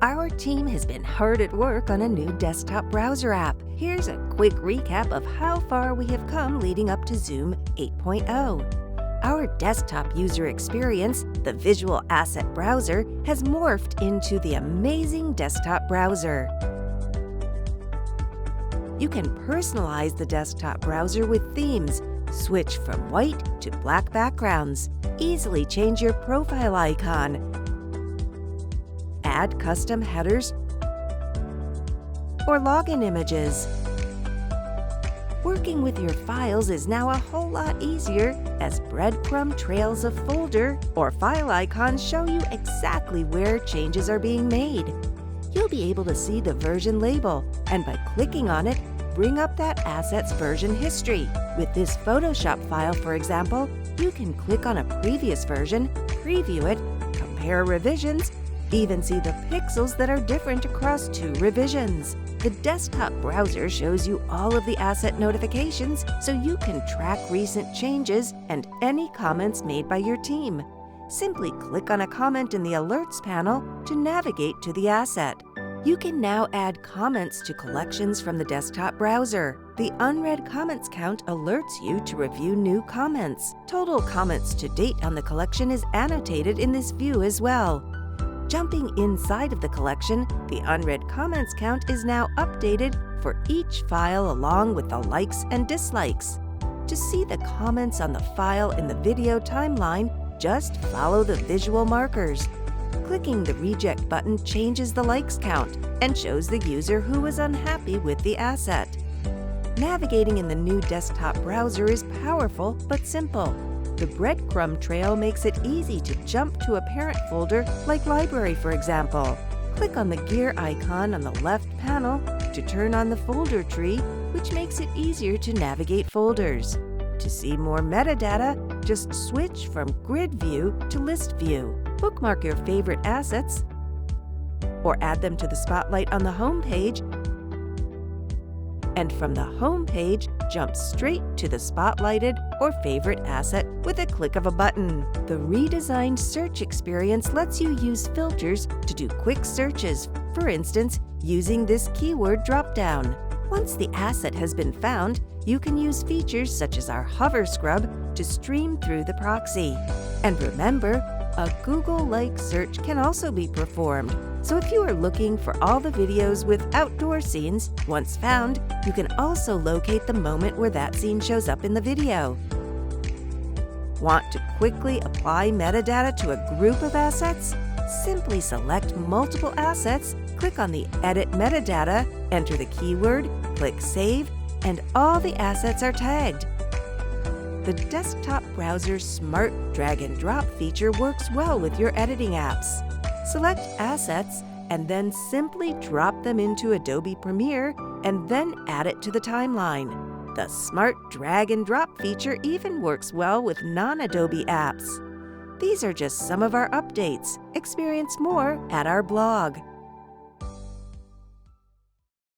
Our team has been hard at work on a new desktop browser app. Here's a quick recap of how far we have come leading up to Zoom 8.0. Our desktop user experience, the Visual Asset Browser, has morphed into the amazing desktop browser. You can personalize the desktop browser with themes, switch from white to black backgrounds, easily change your profile icon, add custom headers or login images. Working with your files is now a whole lot easier as breadcrumb trails of folder or file icons show you exactly where changes are being made. You'll be able to see the version label, and by clicking on it, bring up that asset's version history. With this Photoshop file, for example, you can click on a previous version, preview it, compare revisions, even see the pixels that are different across 2 revisions. The desktop browser shows you all of the asset notifications so you can track recent changes and any comments made by your team. Simply click on a comment in the Alerts panel to navigate to the asset. You can now add comments to collections from the desktop browser. The unread comments count alerts you to review new comments. Total comments to date on the collection is annotated in this view as well. Jumping inside of the collection, the unread comments count is now updated for each file along with the likes and dislikes. To see the comments on the file in the video timeline, just follow the visual markers. Clicking the reject button changes the likes count and shows the user who is unhappy with the asset. Navigating in the new desktop browser is powerful but simple. The breadcrumb trail makes it easy to jump to a parent folder like Library, for example. Click on the gear icon on the left panel to turn on the folder tree, which makes it easier to navigate folders. To see more metadata, just switch from Grid View to List View. Bookmark your favorite assets or add them to the spotlight on the home page, and from the home page, jump straight to the spotlighted or favorite asset with a click of a button. The redesigned search experience lets you use filters to do quick searches, for instance, using this keyword dropdown. Once the asset has been found, you can use features such as our hover scrub to stream through the proxy. And remember, a Google-like search can also be performed. So if you are looking for all the videos with outdoor scenes, once found, you can also locate the moment where that scene shows up in the video. Want to quickly apply metadata to a group of assets? Simply select multiple assets, click on the Edit Metadata, enter the keyword, click Save, and all the assets are tagged. The desktop browser's smart drag and drop feature works well with your editing apps. Select assets and then simply drop them into Adobe Premiere and then add it to the timeline. The smart drag and drop feature even works well with non-Adobe apps. These are just some of our updates. Experience more at our blog.